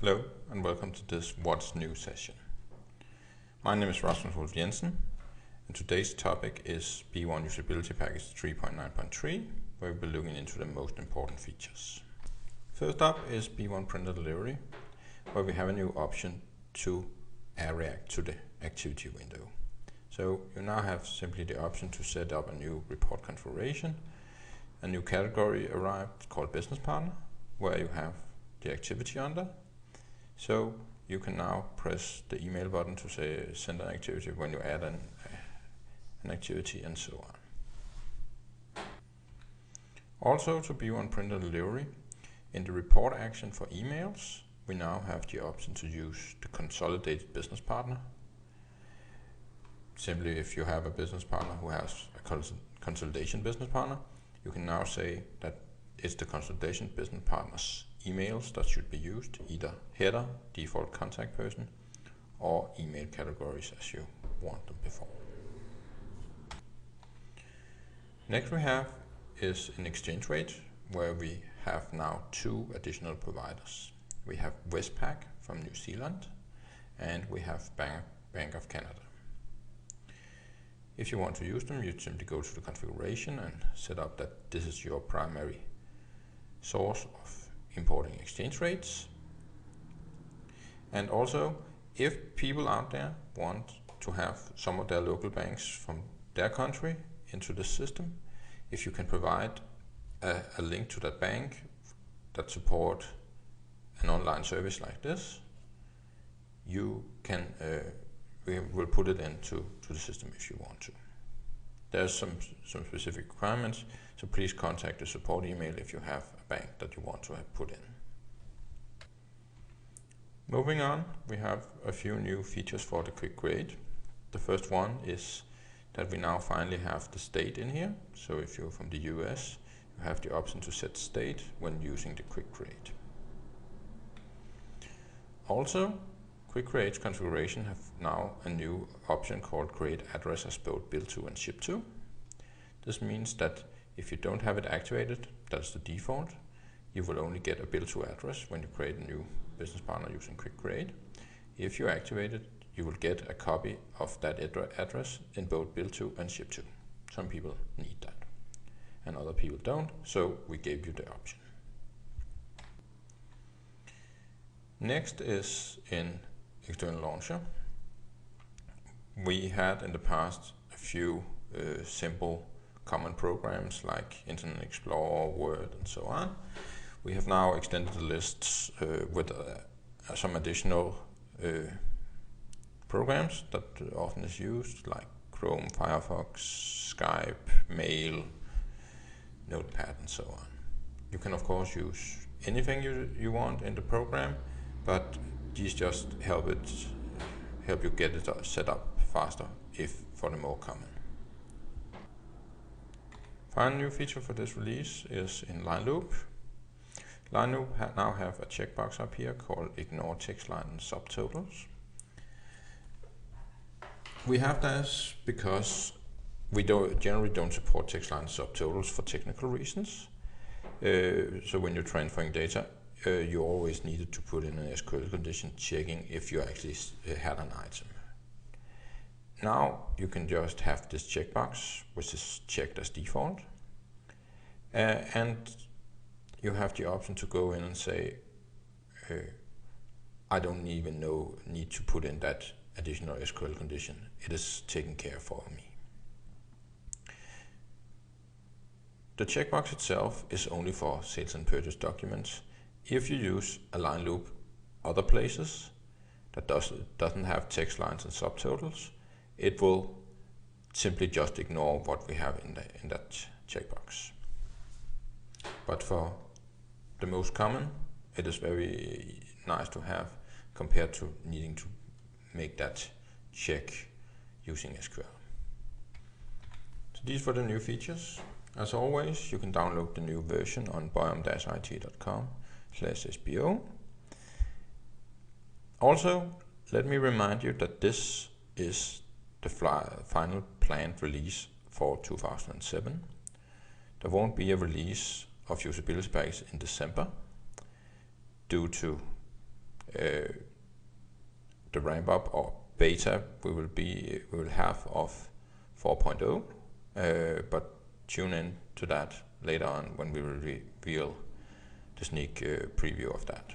Hello and welcome to this What's New session. My name is Rasmus Wolf Jensen and today's topic is B1 Usability Package 3.9.3, where we'll be looking into the most important features. First up is B1 Printer Delivery, where we have a new option to react to the activity window. So you now have simply the option to set up a new report configuration. A new category arrived called Business Partner, where you have the activity under. So you can now press the email button to say send an activity when you add an activity and so on. Also to B1 Printer Delivery, in the report action for emails, we now have the option to use the consolidated business partner. Simply, if you have a business partner who has a consolidation business partner, you can now say that it's the consolidation business partner's emails that should be used, either header, default contact person, or email categories as you want them before. Next we have is an exchange rate, where we have now two additional providers. We have Westpac from New Zealand, and we have Bank of Canada. If you want to use them, you simply go to the configuration and set up that this is your primary source of importing exchange rates. And also, if people out there want to have some of their local banks from their country into the system, if you can provide a link to that bank that support an online service like this, you can we will put it into the system if you want to. There's some specific requirements, so please contact the support email if you have a bank that you want to have put in. Moving on, we have a few new features for the CLIQ Grade. The first one is that we now finally have the state in here. So if you're from the US, you have the option to set state when using the CLIQ Grade. Also, CLIQ Grade's configuration have now a new option called Grade Address as both Bill to and Ship to. This means that if you don't have it activated, that's the default, you will only get a Bill to address when you create a new business partner using CLIQ Grade. If you activate it, you will get a copy of that address in both Bill to and Ship to. Some people need that and other people don't, so we gave you the option. Next is in External Launcher. We had in the past a few simple common programs like Internet Explorer, Word, and so on. We have now extended the lists with some additional programs that often is used, like Chrome, Firefox, Skype, Mail, Notepad, and so on. You can of course use anything you want in the program, but these just help you get it set up faster if for the more common. Final new feature for this release is in Line Loop. Line Loop now have a checkbox up here called Ignore Text Line and Subtotals. We have this because we generally don't support text line and subtotals for technical reasons. So when you're transferring data, you always needed to put in an SQL condition checking if you actually had an item. Now you can just have this checkbox, which is checked as default, and you have the option to go in and say, I don't even need to put in that additional SQL condition. It is taken care for me. The checkbox itself is only for sales and purchase documents. If you use a line loop other places that doesn't have text lines and subtotals, it will simply just ignore what we have in that checkbox. But for the most common, it is very nice to have compared to needing to make that check using SQL. So these were the new features. As always, you can download the new version on boyum-it.com/sbo. Also, let me remind you that this is the final planned release for 2007. There won't be a release of Usability Package in December due to the ramp up or beta we will have of 4.0, but tune in to that later on when we will reveal the sneak preview of that.